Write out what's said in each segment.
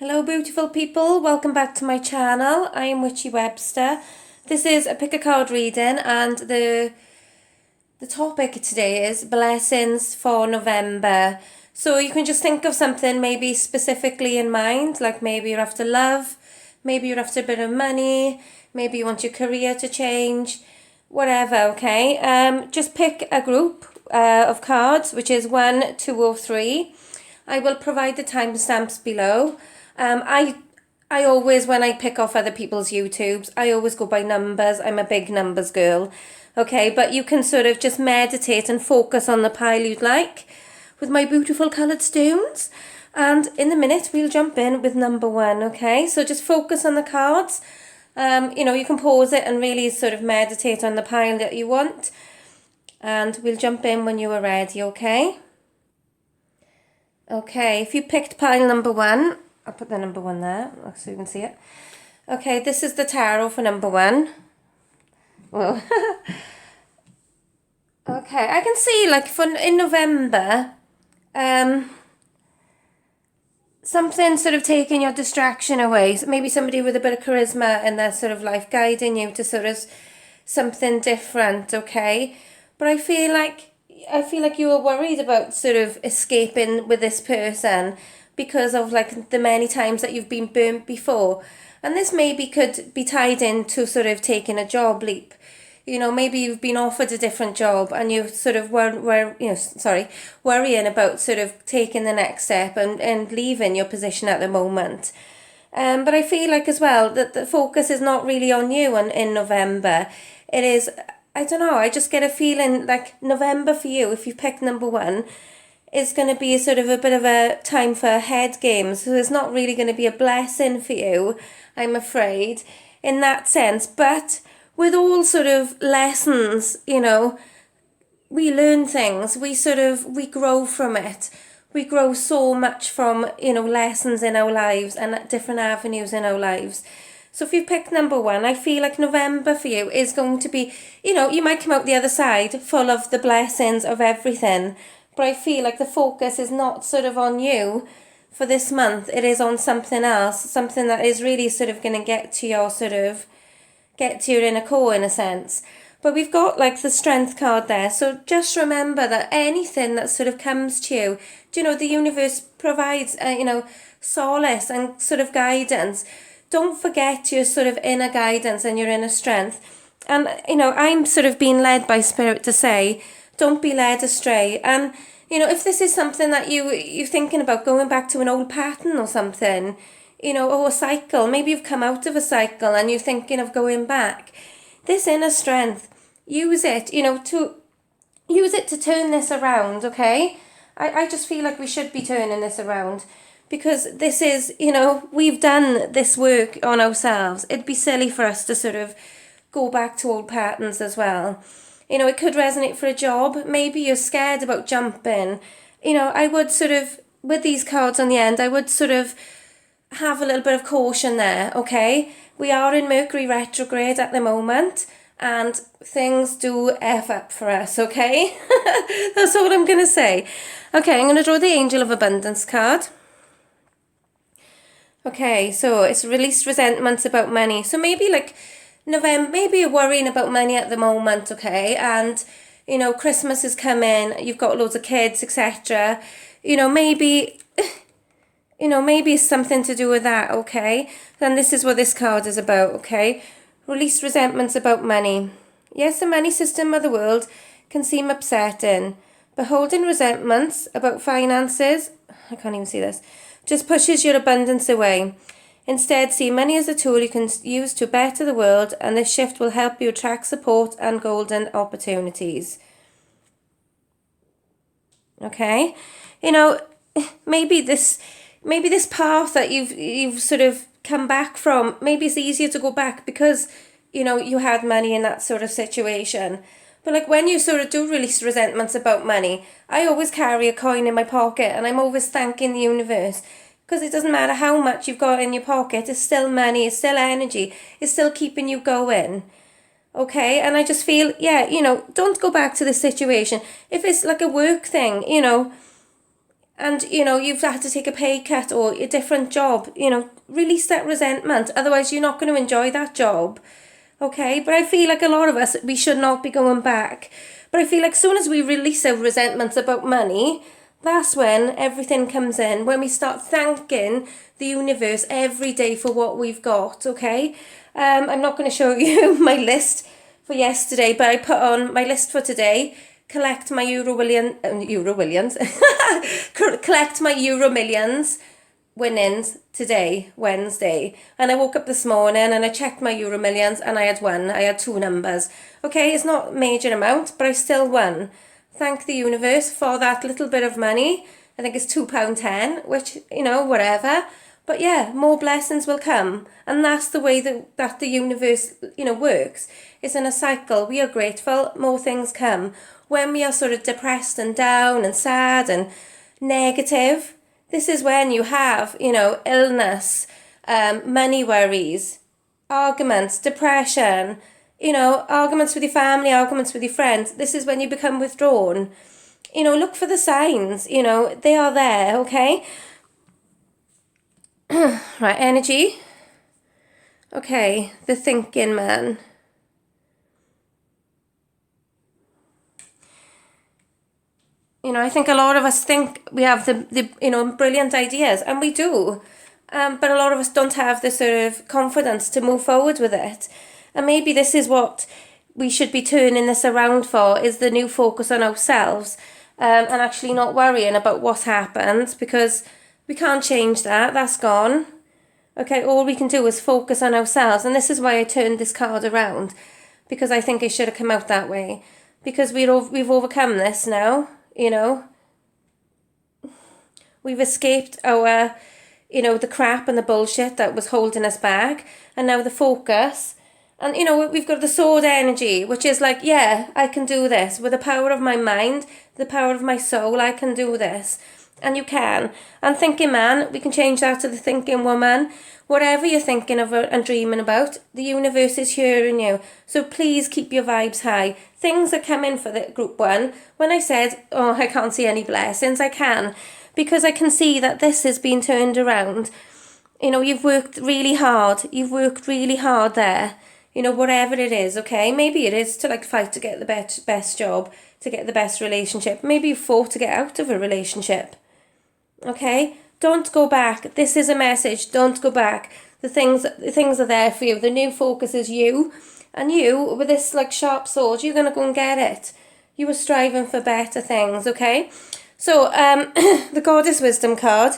Hello beautiful people, welcome back to my channel. I am witchywebster. This is a pick a card reading and the topic today is blessings for November. So you can just think of something maybe specifically in mind, like maybe you're after love, maybe you're after a bit of money, maybe you want your career to change, whatever, okay? Just pick a group of cards, which is 1, 2 or 3. I will provide the timestamps below. I always, when I pick off other people's YouTubes, I always go by numbers. I'm a big numbers girl. Okay, but you can sort of just meditate and focus on the pile you'd like with my beautiful coloured stones. And in a minute, we'll jump in with number 1, okay? So just focus on the cards. You can pause it and really sort of meditate on the pile that you want. And we'll jump in when you are ready, okay? Okay, if you picked pile number 1, I'll put the number 1 there so you can see it. Okay, this is the tarot for number 1. Whoa. Okay, I can see like in November, something sort of taking your distraction away. So maybe somebody with a bit of charisma in their sort of life guiding you to sort of something different, okay? But I feel like you were worried about sort of escaping with this person because of like the many times that you've been burnt before. And this maybe could be tied into sort of taking a job leap. You know, maybe you've been offered a different job and you sort of worrying about sort of taking the next step and leaving your position at the moment. But I feel like as well that the focus is not really on you in November. It is, I don't know, I just get a feeling like November for you, if you pick number 1, is going to be sort of a bit of a time for head games. So it's not really going to be a blessing for you, I'm afraid, in that sense. But with all sort of lessons, you know, we learn things. We grow from it. We grow so much from, you know, lessons in our lives and different avenues in our lives. So if you pick number 1, I feel like November for you is going to be, you know, you might come out the other side full of the blessings of everything. But I feel like the focus is not sort of on you for this month. It is on something else, something that is really sort of going to get to your inner core in a sense. But we've got like the strength card there. So just remember that anything that sort of comes to you, do you know, the universe provides, solace and sort of guidance. Don't forget your sort of inner guidance and your inner strength. And, you know, I'm sort of being led by Spirit to say, don't be led astray. And, you know, if this is something that you're thinking about going back to an old pattern or something, you know, or a cycle, maybe you've come out of a cycle and you're thinking of going back, this inner strength, use it, you know, to turn this around, okay? I just feel like we should be turning this around because this is, you know, we've done this work on ourselves. It'd be silly for us to sort of go back to old patterns as well. You know, it could resonate for a job. Maybe you're scared about jumping. You know, I would sort of, with these cards on the end, I would sort of have a little bit of caution there, okay? We are in Mercury retrograde at the moment and things do F up for us, okay? That's all I'm going to say. Okay, I'm going to draw the Angel of Abundance card. Okay, so it's released resentments about money. So maybe like November, maybe you're worrying about money at the moment, okay? And, you know, Christmas is coming, you've got loads of kids, etc. You know, maybe it's something to do with that, okay? Then this is what this card is about, okay? Release resentments about money. Yes, the money system of the world can seem upsetting, but holding resentments about finances, I can't even see this, just pushes your abundance away. Instead, see money as a tool you can use to better the world, and this shift will help you attract support and golden opportunities. Okay? You know, maybe this path that you've sort of come back from, maybe it's easier to go back because, you know, you had money in that sort of situation. But like when you sort of do release resentments about money, I always carry a coin in my pocket and I'm always thanking the universe. Because it doesn't matter how much you've got in your pocket, it's still money, it's still energy, it's still keeping you going. Okay, and I just feel, yeah, you know, don't go back to the situation. If it's like a work thing, you know, and, you know, you've had to take a pay cut or a different job, you know, release that resentment. Otherwise, you're not going to enjoy that job. Okay, but I feel like a lot of us, we should not be going back. But I feel like as soon as we release our resentments about money, that's when everything comes in. When we start thanking the universe every day for what we've got, okay? I'm not going to show you my list for yesterday, but I put on my list for today. Collect my collect my Euro Millions winnings today, Wednesday. And I woke up this morning and I checked my Euro Millions and I had two numbers. Okay, it's not a major amount, but I still won. Thank the universe for that little bit of money. I think it's £2.10, which, you know, whatever. But yeah, more blessings will come. And that's the way that the universe, you know, works. It's in a cycle. We are grateful, more things come. When we are sort of depressed and down and sad and negative, this is when you have, you know, illness, money worries, arguments, depression, you know, arguments with your family, arguments with your friends. This is when you become withdrawn. You know, look for the signs, you know, they are there, okay? Right, energy. Okay, the thinking man. You know, I think a lot of us think we have the you know, brilliant ideas, and we do. But a lot of us don't have the sort of confidence to move forward with it. And maybe this is what we should be turning this around for, is the new focus on ourselves, and actually not worrying about what's happened, because we can't change that. That's gone. Okay, all we can do is focus on ourselves. And this is why I turned this card around, because I think it should have come out that way. Because we've overcome this now, you know. We've escaped our, you know, the crap and the bullshit that was holding us back. And now the focus. And, you know, we've got the sword energy, which is like, yeah, I can do this. With the power of my mind, the power of my soul, I can do this. And you can. And thinking man, we can change that to the thinking woman. Whatever you're thinking of and dreaming about, the universe is hearing you. So please keep your vibes high. Things are coming for the group one. When I said, oh, I can't see any blessings, I can. Because I can see that this has been turned around. You know, you've worked really hard. You've worked really hard there. You know, whatever it is, okay? Maybe it is to like fight to get the best job, to get the best relationship. Maybe you fought to get out of a relationship. Okay? Don't go back. This is a message. Don't go back. The things are there for you. The new focus is you. And you, with this like sharp sword, you're going to go and get it. You were striving for better things, okay? So, the Goddess Wisdom card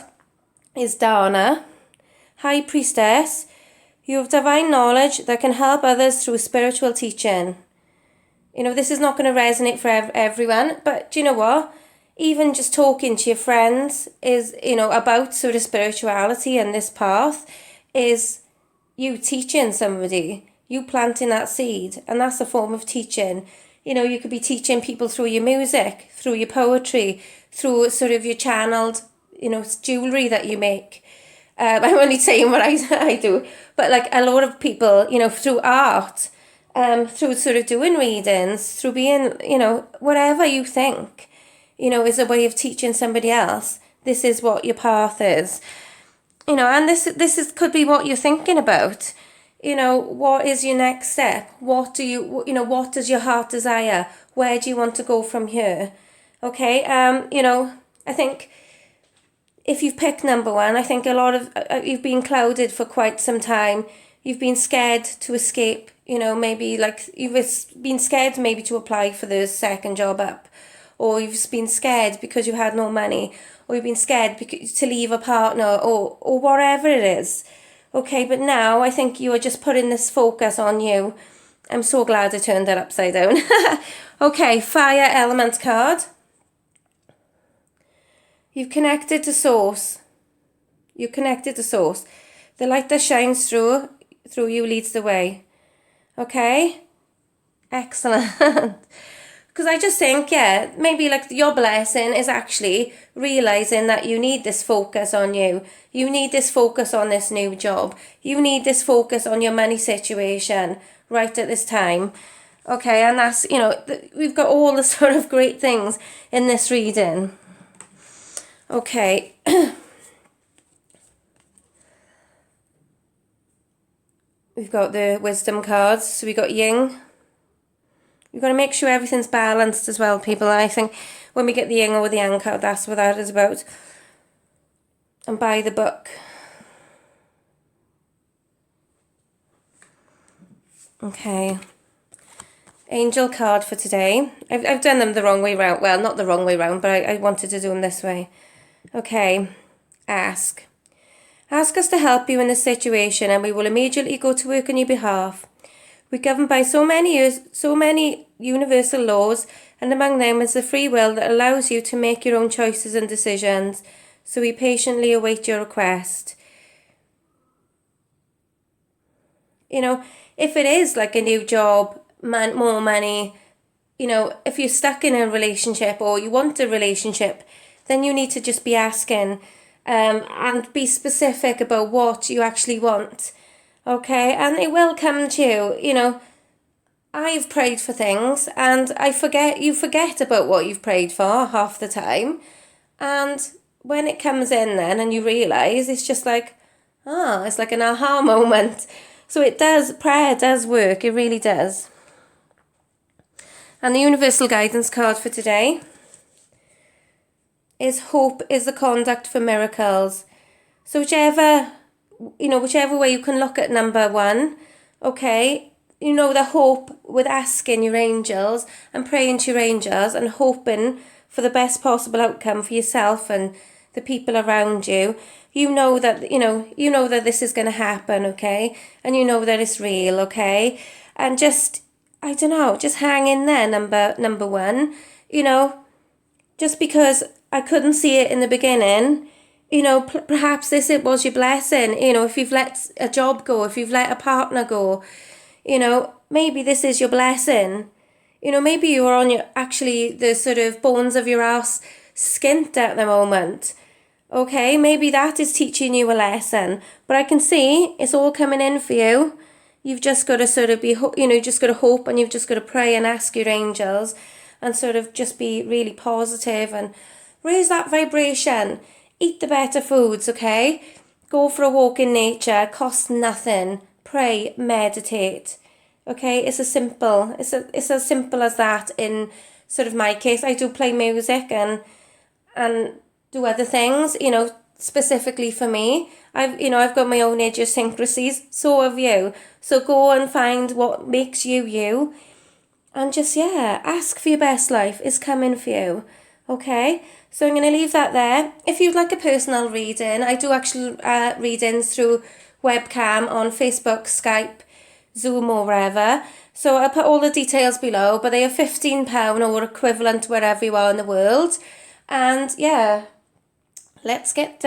is Dana, High Priestess. You have divine knowledge that can help others through spiritual teaching. You know, this is not going to resonate for everyone, but do you know what? Even just talking to your friends is, you know, about sort of spirituality and this path is you teaching somebody, you planting that seed, and that's a form of teaching. You know, you could be teaching people through your music, through your poetry, through sort of your channeled, you know, jewellery that you make. I'm only saying what I do, but like a lot of people, you know, through art, through sort of doing readings, through being, you know, whatever you think, you know, is a way of teaching somebody else. This is what your path is, you know, and this could be what you're thinking about. You know, what is your next step? What do you know, what does your heart desire? Where do you want to go from here? Okay, you know, I think if you've picked number one, I think a lot of, you've been clouded for quite some time. You've been scared to escape, you know, maybe like you've been scared maybe to apply for the second job up. Or you've been scared because you had no money. Or you've been scared to leave a partner or whatever it is. Okay, but now I think you are just putting this focus on you. I'm so glad I turned that upside down. Okay, Fire Element card. You've connected to Source. You're connected to Source. The light that shines through you leads the way. Okay? Excellent. Because I just think, yeah, maybe like your blessing is actually realising that you need this focus on you. You need this focus on this new job. You need this focus on your money situation right at this time. Okay, and that's, you know, we've got all the sort of great things in this reading. Okay. We've got the wisdom cards. So we've got yin. You've got to make sure everything's balanced as well, people. I think when we get the yin or the yang card, that's what that is about. And buy the book. Okay. Angel card for today. I've done them the wrong way round. Well, not the wrong way round, but I wanted to do them this way. Okay. Ask. Ask us to help you in this situation and we will immediately go to work on your behalf. We're governed by so many universal laws, and among them is the free will that allows you to make your own choices and decisions. So we patiently await your request. You know, if it is like a new job, more money, you know, if you're stuck in a relationship or you want a relationship, then you need to just be asking and be specific about what you actually want. Okay, and it will come to you. You know, I've prayed for things and you forget about what you've prayed for half the time. And when it comes in then and you realise, it's just like, it's like an aha moment. So prayer does work, it really does. And the universal guidance card for today is hope is the conduct for miracles. So whichever way you can look at number 1, okay, you know, the hope with asking your angels and praying to your angels and hoping for the best possible outcome for yourself and the people around you. You know that this is going to happen, okay? And you know that it's real, okay? And just, I don't know, just hang in there, number 1. You know, just because I couldn't see it in the beginning, you know, perhaps it was your blessing. You know, if you've let a job go, if you've let a partner go, you know, maybe this is your blessing. You know, maybe you are on the sort of bones of your ass skint at the moment. Okay, maybe that is teaching you a lesson. But I can see it's all coming in for you. You've just got to sort of just got to hope, and you've just got to pray and ask your angels and sort of just be really positive and raise that vibration. Eat the better foods, okay? Go for a walk in nature, costs nothing. Pray, meditate. Okay, it's as simple as that. In sort of my case, I do play music and do other things, you know, specifically for me. I've got my own idiosyncrasies, so have you. So go and find what makes you you, and just, ask for your best life. It's coming for you, okay? So I'm going to leave that there. If you'd like a personal reading, I do actually readings through webcam on Facebook, Skype, Zoom or wherever. So I'll put all the details below, but they are £15 or equivalent wherever you are in the world. And let's get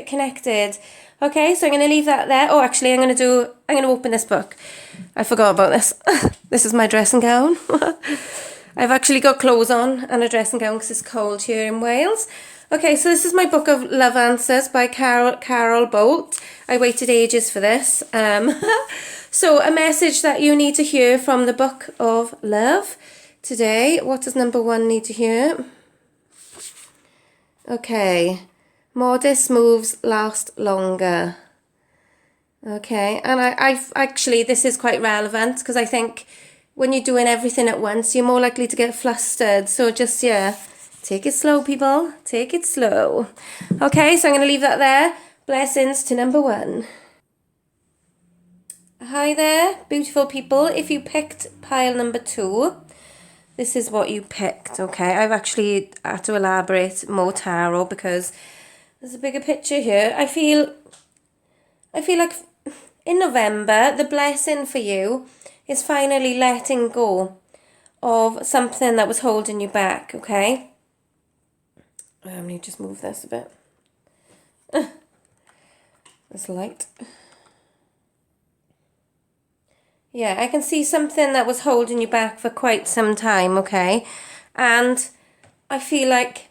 connected. Okay, so I'm going to leave that there. Oh, actually, I'm going to open this book. I forgot about this. This is my dressing gown. I've actually got clothes on and a dressing gown because it's cold here in Wales. Okay, so this is my book of love answers by Carol Bolt. I waited ages for this. So a message that you need to hear from the book of love today. What does number 1 need to hear? Okay. Modest moves last longer. Okay, and I've actually, this is quite relevant because I think when you're doing everything at once, you're more likely to get flustered. So just, take it slow, people. Take it slow. Okay, so I'm going to leave that there. Blessings to number 1. Hi there, beautiful people. If you picked pile number 2, this is what you picked, okay? I've actually had to elaborate more tarot because there's a bigger picture here. I feel like in November, the blessing for you is finally letting go of something that was holding you back, okay? Let me just move this a bit. This light. Yeah, I can see something that was holding you back for quite some time, okay? And I feel like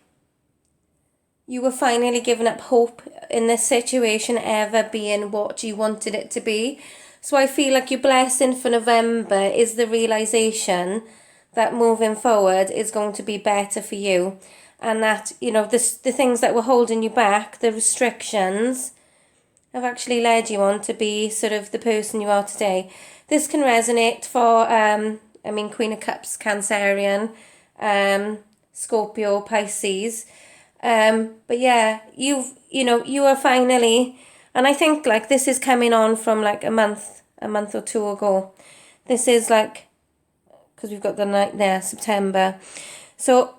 you were finally giving up hope in this situation ever being what you wanted it to be. So I feel like your blessing for November is the realization that moving forward is going to be better for you. and that, you know, the things that were holding you back, the restrictions, have actually led you on to be sort of the person you are today. This can resonate for, Queen of Cups, Cancerian, Scorpio, Pisces. But yeah, you are finally, and I think like this is coming on from like a month or two ago. This is like, because we've got the night there, September. So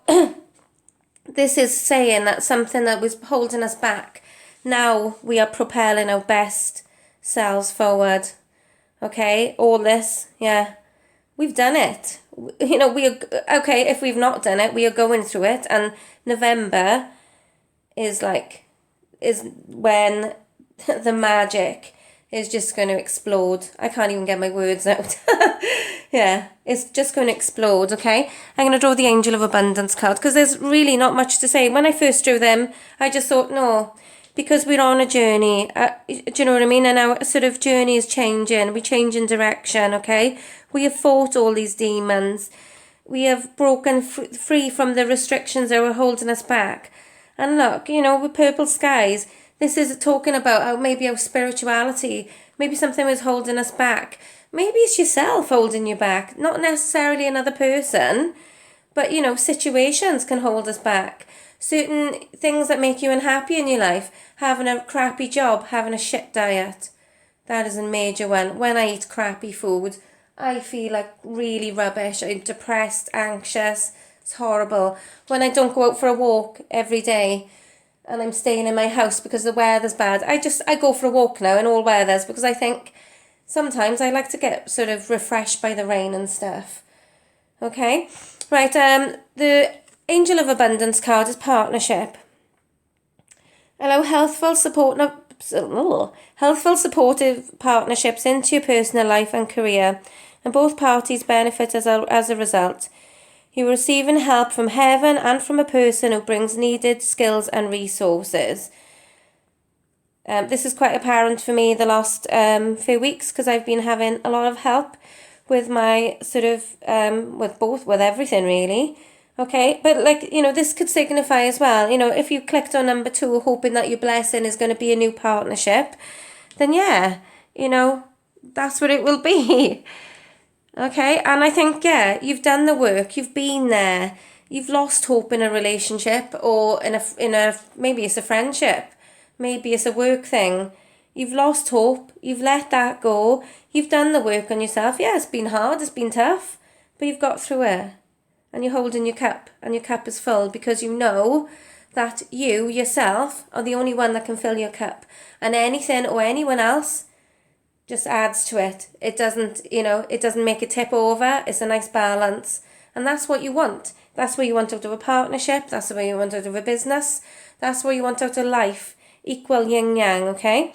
this is saying that something that was holding us back, now we are propelling our best selves forward. Okay, all this, yeah, we've done it. You know, we are, okay, if we've not done it, we are going through it. And November is when the magic is just going to explode. I can't even get my words out. Yeah, it's just going to explode, okay? I'm going to draw the Angel of Abundance card because there's really not much to say. When I first drew them, I just thought, no, because we're on a journey. Do you know what I mean? And our sort of journey is changing. We're changing direction, okay? We have fought all these demons. We have broken free from the restrictions that were holding us back. And look, you know, with purple skies, this is talking about how maybe our spirituality, maybe something was holding us back. Maybe it's yourself holding you back, not necessarily another person, but, you know, situations can hold us back. Certain things that make you unhappy in your life, having a crappy job, having a shit diet. That is a major one. When I eat crappy food, I feel like really rubbish. I'm depressed, anxious. It's horrible. When I don't go out for a walk every day and I'm staying in my house because the weather's bad, I go for a walk now in all weathers because I think sometimes I like to get sort of refreshed by the rain and stuff. Okay? Right, the Angel of Abundance card is partnership. Allow healthful, supportive partnerships into your personal life and career, and both parties benefit as a result. You are receiving help from heaven and from a person who brings needed skills and resources. This is quite apparent for me the last few weeks because I've been having a lot of help with my sort of, with everything really. Okay, but like, you know, this could signify as well, you know, if you clicked on number 2 hoping that your blessing is going to be a new partnership, then yeah, you know, that's what it will be. Okay, and I think, yeah, you've done the work, you've been there, you've lost hope in a relationship or in a maybe it's a friendship, maybe it's a work thing. You've lost hope, you've let that go, you've done the work on yourself. Yeah, it's been hard, it's been tough, but you've got through it. And you're holding your cup, and your cup is full because you know that you, yourself, are the only one that can fill your cup. And anything or anyone else just adds to it. It doesn't, you know, it doesn't make it tip over. It's a nice balance. And that's what you want. That's what you want out of a partnership. That's what you want out of a business. That's what you want out of life. Equal yin yang, okay?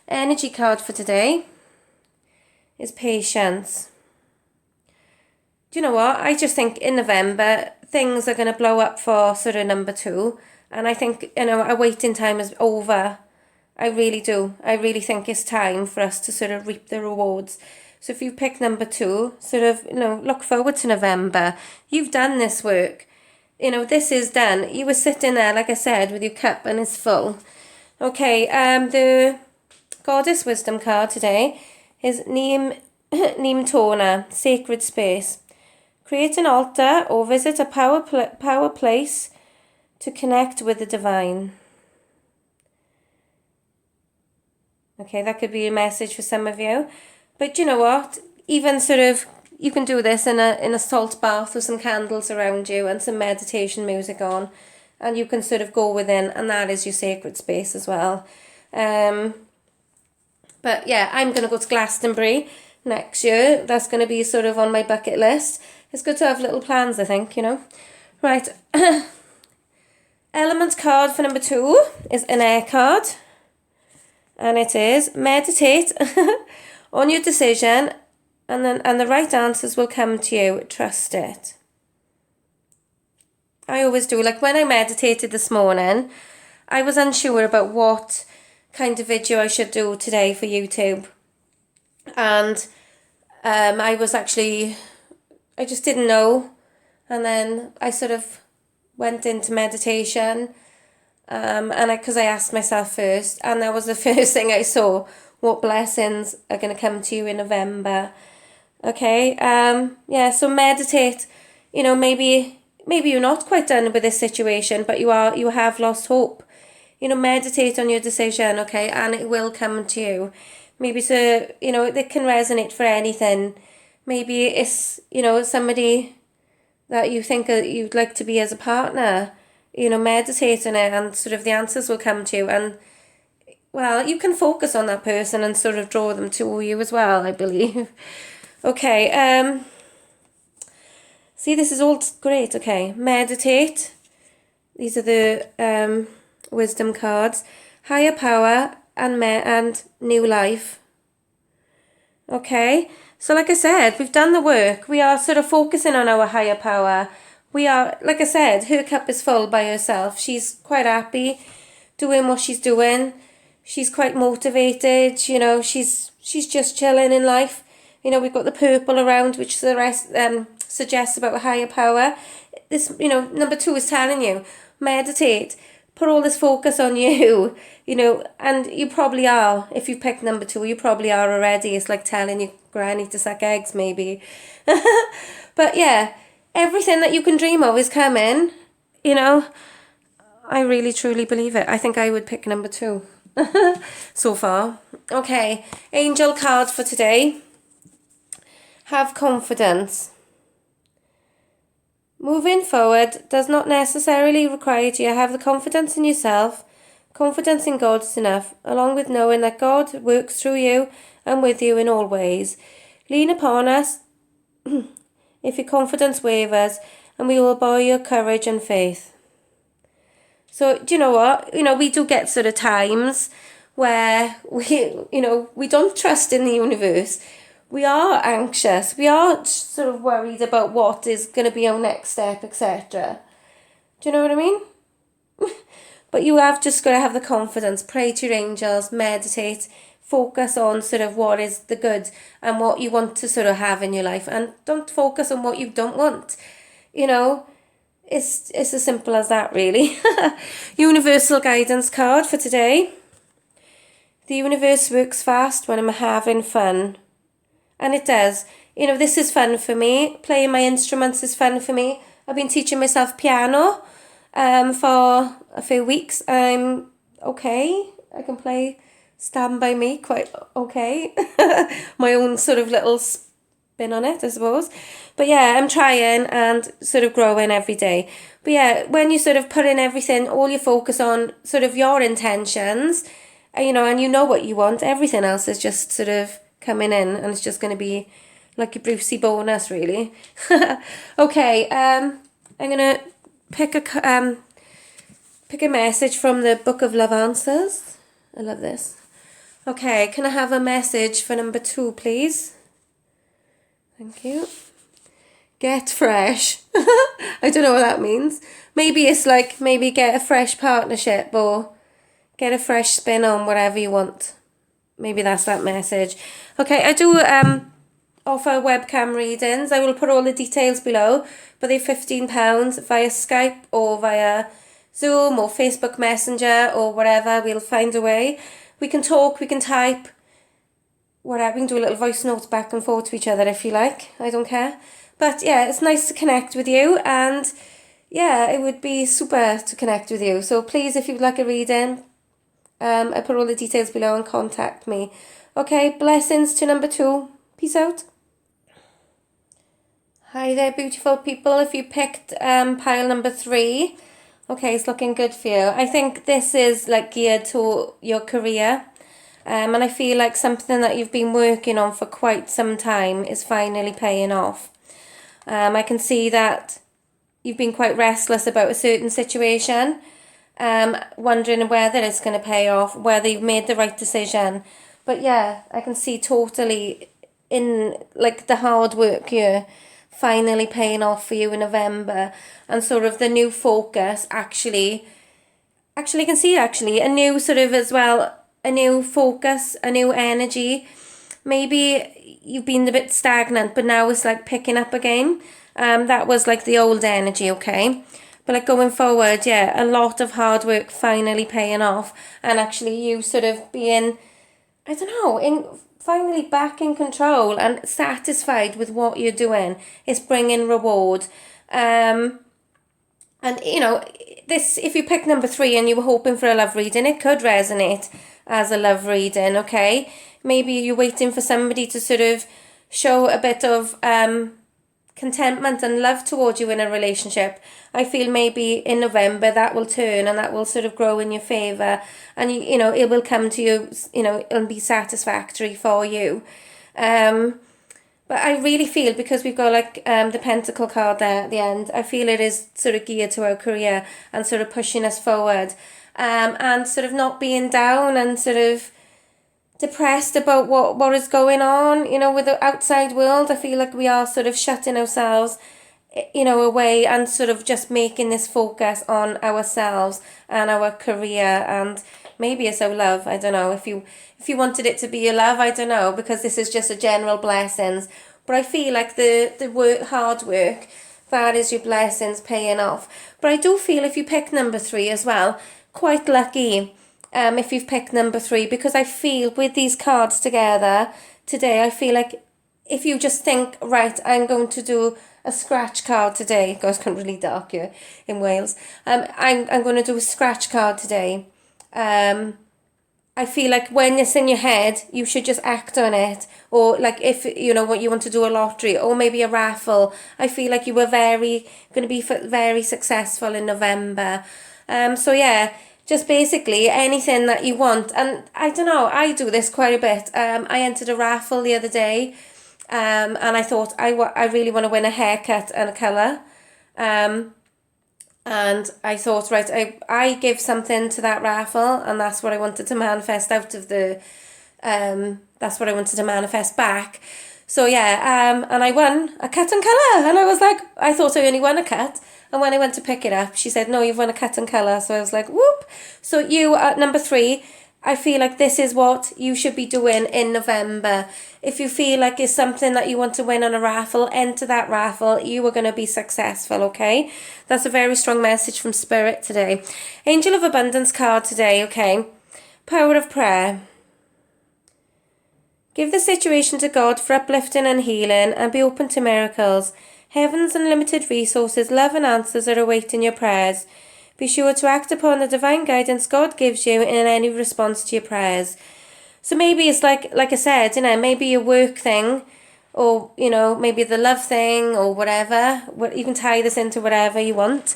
Energy card for today is patience. Do you know what? I just think in November, things are going to blow up for sort of number 2. And I think, you know, our waiting time is over. I really do. I really think it's time for us to sort of reap the rewards. So if you pick number 2, sort of, you know, look forward to November. You've done this work. You know, this is done. You were sitting there, like I said, with your cup and it's full. Okay, the Goddess Wisdom card today is Neem Tona, Sacred Space. Create an altar or visit a power place to connect with the divine. Okay, that could be a message for some of you. But you know what? Even sort of, you can do this in a salt bath with some candles around you and some meditation music on. And you can sort of go within, and that is your sacred space as well. But yeah, I'm going to go to Glastonbury next year. That's going to be sort of on my bucket list. It's good to have little plans, I think, you know. Right. Element card for number 2 is an air card. And it is meditate on your decision and the right answers will come to you. Trust it. I always do. Like when I meditated this morning, I was unsure about what kind of video I should do today for YouTube. And I just didn't know. And then I sort of went into meditation, and because I asked myself first, and that was the first thing I saw, what blessings are going to come to you in November. Okay, yeah, so meditate. Maybe you're not quite done with this situation, but you have lost hope. Meditate on your decision, okay, and it will come to you. Maybe it can resonate for anything. Maybe it's, somebody that you think you'd like to be as a partner. Meditate on it, and sort of the answers will come to you. And, well, you can focus on that person and sort of draw them to you as well, I believe. Okay, see, this is all great. Okay, meditate. These are the wisdom cards. Higher power and new life. Okay, so like I said, we've done the work. We are sort of focusing on our higher power. We are, like I said, her cup is full by herself. She's quite happy doing what she's doing. She's quite motivated. She's just chilling in life. We've got the purple around, which the rest suggests about a higher power. This, number 2 is telling you, meditate, put all this focus on you, and you probably are. If you picked number 2, you probably are already. It's like telling your granny to suck eggs, maybe. But yeah, everything that you can dream of is coming, I really, truly believe it. I think I would pick number 2 so far. Okay, angel card for today. Have confidence. Moving forward does not necessarily require you to have the confidence in yourself. Confidence in God is enough, along with knowing that God works through you and with you in all ways. Lean upon us if your confidence wavers, and we will borrow your courage and faith. So, do you know what? We do get sort of times where we don't trust in the universe. We are anxious. We are sort of worried about what is going to be our next step, etc. Do you know what I mean? But you have just got to have the confidence. Pray to your angels, meditate, focus on sort of what is the good and what you want to sort of have in your life. And don't focus on what you don't want. It's as simple as that, really. Universal guidance card for today. The universe works fast when I'm having fun. And it does. This is fun for me. Playing my instruments is fun for me. I've been teaching myself piano for a few weeks. I'm okay. I can play Stand By Me quite okay. My own sort of little spin on it, I suppose. But yeah, I'm trying and sort of growing every day. But yeah, when you sort of put in everything, all your focus on sort of your intentions, and you know what you want, everything else is just sort of coming in, and it's just going to be like a Brucey bonus, really. Okay, I'm gonna pick a message from the Book of Love Answers. I love this. Okay, can I have a message for number 2, please? Thank you. Get fresh. I don't know what that means. Maybe it's like, get a fresh partnership, or get a fresh spin on whatever you want. Maybe that's that message. Okay, I do offer webcam readings. I will put all the details below, but they're £15 via Skype or via Zoom or Facebook Messenger or whatever. We'll find a way. We can talk, we can type, whatever. We can do a little voice note back and forth to each other if you like. I don't care. But yeah, it's nice to connect with you, and yeah, it would be super to connect with you. So please, if you'd like a reading, I put all the details below and contact me. Okay, blessings to number 2. Peace out. Hi there, beautiful people. If you picked pile number 3, okay, it's looking good for you. I think this is like geared to your career. And I feel like something that you've been working on for quite some time is finally paying off. I can see that you've been quite restless about a certain situation. Wondering whether it's going to pay off, whether you've made the right decision. But yeah, I can see totally in like the hard work here finally paying off for you in November, and sort of the new focus actually I can see a new sort of as well, a new focus, a new energy. Maybe you've been a bit stagnant, but now it's like picking up again. That was like the old energy, okay? But like going forward, yeah, a lot of hard work finally paying off, and actually you sort of being, I don't know, finally back in control and satisfied with what you're doing. It's bringing reward. And you know, this, if you pick number 3 and you were hoping for a love reading, it could resonate as a love reading, okay? Maybe you're waiting for somebody to sort of show a bit of contentment and love towards you in a relationship. I feel maybe in November that will turn and that will sort of grow in your favour, and you know, it will come to you, you know, it'll be satisfactory for you. But I really feel, because we've got like the Pentacle card there at the end, I feel it is sort of geared to our career and sort of pushing us forward, and sort of not being down and sort of depressed about what is going on, you know, with the outside world. I feel like we are sort of shutting ourselves, you know, away, and sort of just making this focus on ourselves and our career, and maybe it's our love. I don't know if you wanted it to be your love, I don't know, because this is just a general blessings. But I feel like the work, hard work, that is your blessings paying off. But I do feel if you pick number 3 as well, quite lucky. If you've picked number 3, because I feel with these cards together today, I feel like if you just think, right, I'm going to do a scratch card today. God, it's gone really dark here in Wales. I'm going to do a scratch card today. I feel like when it's in your head, you should just act on it. Or like if, you know, what you want to do a lottery or maybe a raffle. I feel like you were going to be very successful in November. So yeah, just basically anything that you want. And I don't know, I do this quite a bit. I entered a raffle the other day, and I thought I really want to win a haircut and a colour. And I thought, right, I give something to that raffle, and that's what I wanted to manifest out of the, that's what I wanted to manifest back. So yeah, and I won a cut and colour, and I was like, I thought I only won a cut. And when I went to pick it up, she said, no, you've won a cut and colour. So I was like, whoop. So you at number 3, I feel like this is what you should be doing in November. If you feel like it's something that you want to win on a raffle, enter that raffle. You are going to be successful, okay? That's a very strong message from Spirit today. Angel of Abundance card today, okay? Power of prayer. Give the situation to God for uplifting and healing, and be open to miracles. Heaven's unlimited resources, love and answers are awaiting your prayers. Be sure to act upon the divine guidance God gives you in any response to your prayers. So maybe it's like I said, you know, maybe your work thing, or, you know, maybe the love thing or whatever. You can tie this into whatever you want.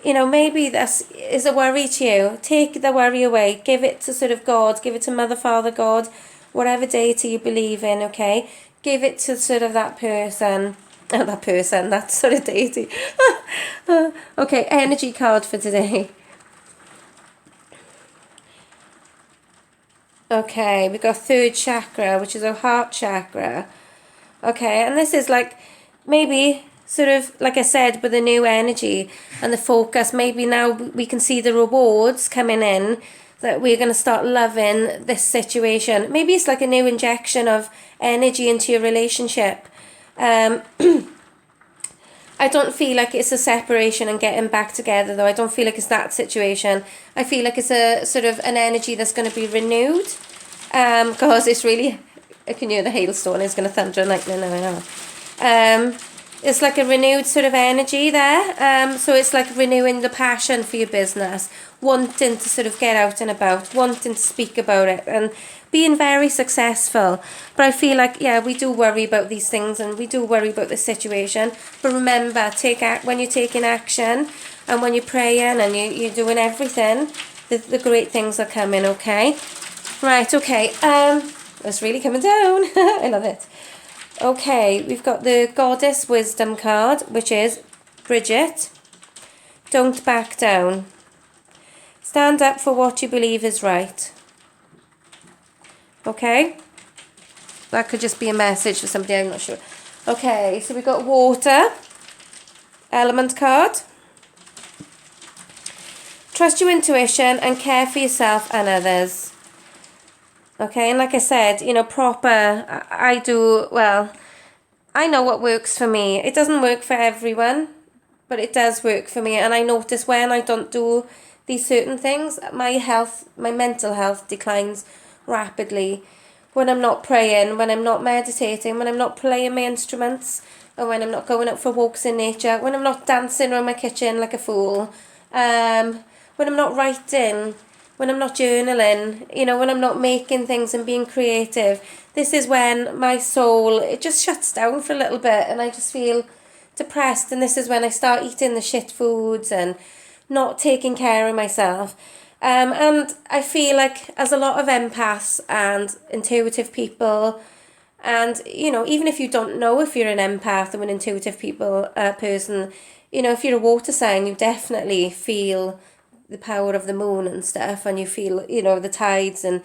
You know, maybe this is a worry to you. Take the worry away. Give it to sort of God. Give it to Mother, Father, God, whatever deity you believe in, okay? Give it to sort of that person. Oh, that sort of deity. Okay, energy card for today. Okay, we got 3rd chakra, which is our heart chakra. Okay, and this is like maybe sort of, like I said, with the new energy and the focus, maybe now we can see the rewards coming in, that we're going to start loving this situation. Maybe it's like a new injection of energy into your relationship. I don't feel like it's a separation and getting back together, though. I don't feel like it's that situation. I feel like it's a sort of an energy that's going to be renewed. Because it's really, I can hear the hailstone. It's going to thunder and lightning now, I know. It's like a renewed sort of energy there. So it's like renewing the passion for your business, wanting to sort of get out and about, wanting to speak about it, and being very successful. But I feel like, yeah, we do worry about these things, and we do worry about the situation. But remember, when you're taking action, and when you're praying, and you're doing everything, the great things are coming, okay? Right, okay. It's really coming down. I love it. Okay, we've got the Goddess Wisdom card, which is Bridget. Don't back down. Stand up for what you believe is right. Okay? That could just be a message for somebody, I'm not sure. Okay, so we've got Water Element card. Trust your intuition and care for yourself and others. Okay, and like I said, you know, I know what works for me. It doesn't work for everyone, but it does work for me. And I notice when I don't do these certain things, my mental health declines rapidly. When I'm not praying, when I'm not meditating, when I'm not playing my instruments, or when I'm not going out for walks in nature, when I'm not dancing around my kitchen like a fool, when I'm not writing, when I'm not journaling, when I'm not making things and being creative, this is when my soul, it just shuts down for a little bit and I just feel depressed. And this is when I start eating the shit foods and not taking care of myself. And I feel like as a lot of empaths and intuitive people, and, even if you don't know if you're an empath or an intuitive person, if you're a water sign, you definitely feel the power of the moon and stuff, and you feel, the tides and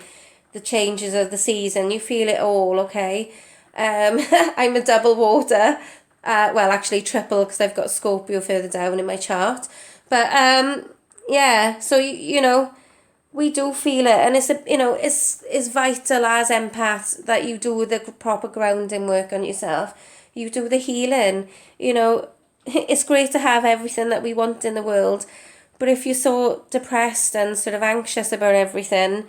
the changes of the season. You feel it all, okay? I'm a double water. Well, actually triple, because I've got Scorpio further down in my chart. But, yeah, so, we do feel it, and it's vital as empaths that you do the proper grounding work on yourself. You do the healing. It's great to have everything that we want in the world, but if you're so depressed and sort of anxious about everything,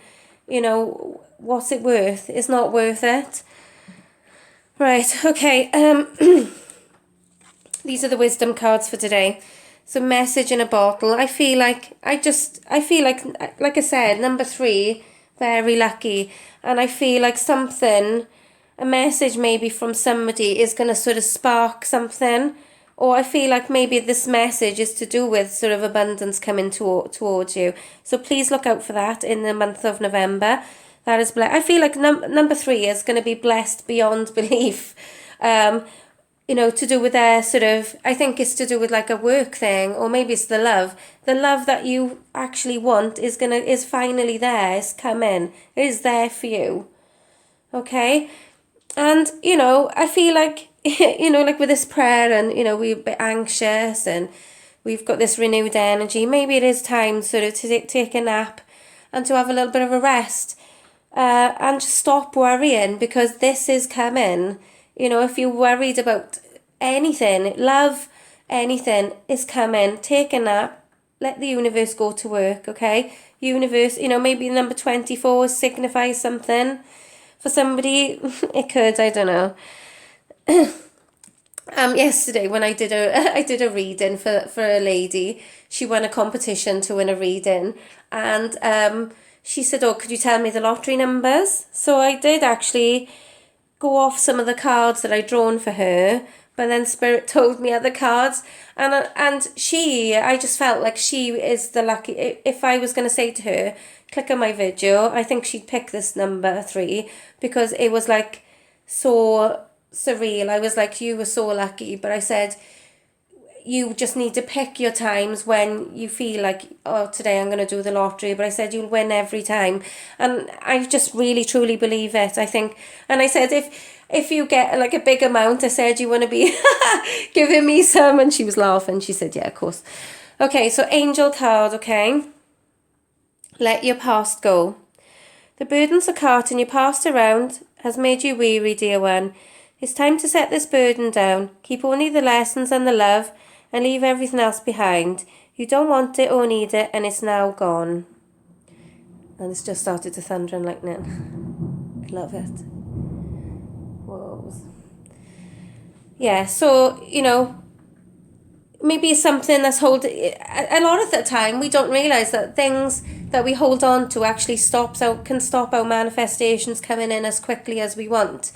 what's it worth? It's not worth it. Right, okay. These are the wisdom cards for today. So message in a bottle. I feel like I said, number 3, very lucky. And I feel like a message maybe from somebody is going to sort of spark something. Or I feel like maybe this message is to do with sort of abundance coming towards you. So please look out for that in the month of November. That is I feel like number 3 is going to be blessed beyond belief. To do with their sort of, I think it's to do with like a work thing, or maybe it's the love. The love that you actually want is finally there, it's coming. It is there for you. Okay? And, I feel like, like with this prayer and, we're a bit anxious and we've got this renewed energy. Maybe it is time sort of to take a nap and to have a little bit of a rest. And just stop worrying, because this is coming. If you're worried about anything, love, anything is coming. Take a nap. Let the universe go to work, okay? Universe, maybe number 24 signifies something for somebody. It could, I don't know. Yesterday when I did a reading for a lady, she won a competition to win a reading, and she said, "Oh, could you tell me the lottery numbers?" So I did actually go off some of the cards that I'd drawn for her, but then Spirit told me other cards, and I just felt like she is the lucky. If I was going to say to her, click on my video, I think she'd pick this number 3, because it was like so surreal. I was like, you were so lucky, but I said, you just need to pick your times when you feel like, oh, today I'm going to do the lottery. But I said, you'll win every time. And I just really, truly believe it, I think. And I said, if you get like a big amount, I said, you want to be giving me some? And she was laughing. She said, yeah, of course. Okay, so angel card, okay? Let your past go. The burdens of carting your past around has made you weary, dear one. It's time to set this burden down. Keep only the lessons and the love, and leave everything else behind. You don't want it or need it, and it's now gone. And it's just started to thunder and lightning. I love it. Whoa. Yeah, so, maybe it's something that's a lot of the time we don't realise that things that we hold on to actually can stop our manifestations coming in as quickly as we want.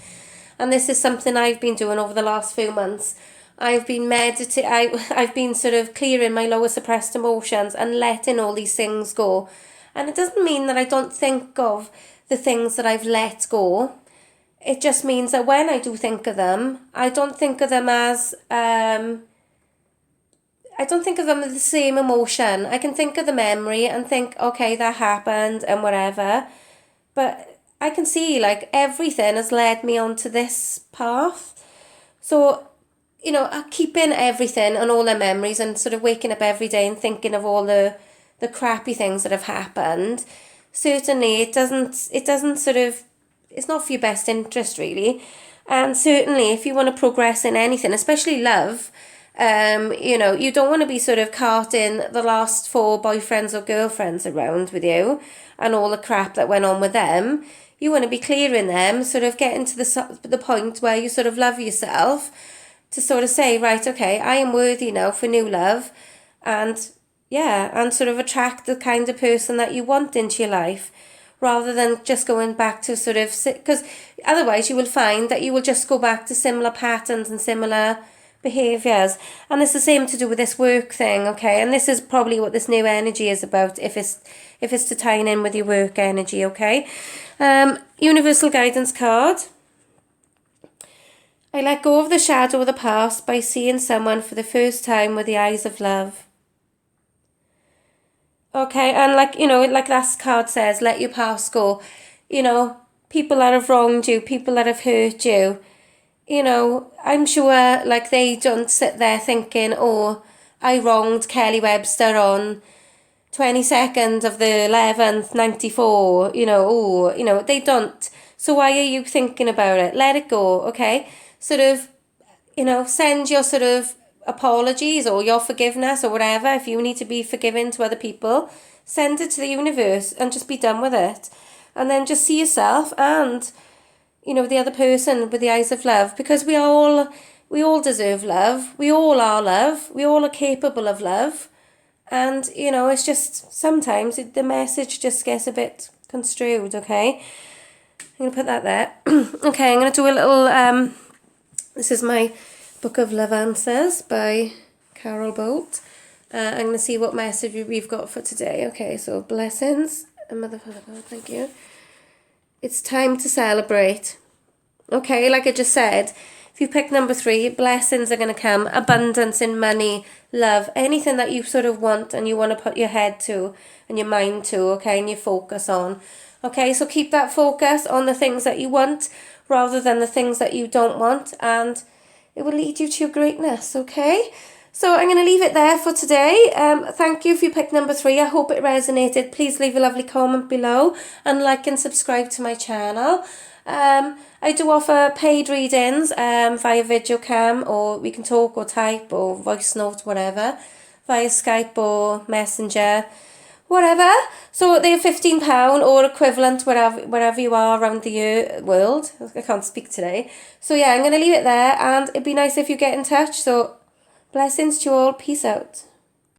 And this is something I've been doing over the last few months. I've been I've been sort of clearing my lower suppressed emotions and letting all these things go. And it doesn't mean that I don't think of the things that I've let go. It just means that when I do think of them, I don't think of them as the same emotion. I can think of the memory and think, okay, that happened and whatever. But I can see like everything has led me onto this path. So, keeping everything and all their memories and sort of waking up every day and thinking of all the crappy things that have happened, certainly it doesn't sort of, it's not for your best interest really. And certainly if you want to progress in anything, especially love, You know, you don't want to be sort of carting the last 4 boyfriends or girlfriends around with you and all the crap that went on with them. You want to be clearing them, sort of getting to the point where you sort of love yourself to sort of say, right, okay, I am worthy now for new love, and yeah, and sort of attract the kind of person that you want into your life, rather than just going back to sort of, because otherwise you will find that you will just go back to similar patterns and similar behaviours. And it's the same to do with this work thing, okay? And this is probably what this new energy is about, if it's to tie in with your work energy, okay? Universal guidance card. I let go of the shadow of the past by seeing someone for the first time with the eyes of love. Okay, and like, you know, like that card says, let your past go. You know, people that have wronged you, people that have hurt you, you know, I'm sure like they don't sit there thinking, oh, I wronged Kelly Webster on 22nd of the 11th, 94, you know, oh, you know, they don't. So why are you thinking about it? Let it go, okay? Sort of, you know, send your sort of apologies or your forgiveness or whatever. If you need to be forgiven to other people, send it to the universe and just be done with it. And then just see yourself and, you know, the other person with the eyes of love, because we all deserve love. We all are love. We all are capable of love. And, you know, it's just sometimes the message just gets a bit construed, okay? I'm going to put that there. Okay, I'm going to do a little, this is my Book of Love Answers by Carol Bolt. I'm going to see what message we've got for today. Okay, so blessings. Mother, Father, God, thank you. It's time to celebrate. Okay, like I just said, if you pick number 3, blessings are going to come. Abundance in money, love, anything that you sort of want and you want to put your head to and your mind to, okay, and you focus on. Okay, so keep that focus on the things that you want rather than the things that you don't want, and it will lead you to your greatness, okay? So I'm going to leave it there for today. Thank you if you picked number 3. I hope it resonated. Please leave a lovely comment below and like and subscribe to my channel. I do offer paid readings via video cam, or we can talk or type or voice note, whatever, via Skype or Messenger, whatever. So they're £15 or equivalent wherever you are around the world. I can't speak today. So yeah, I'm going to leave it there, and it'd be nice if you get in touch. So blessings to you all. Peace out.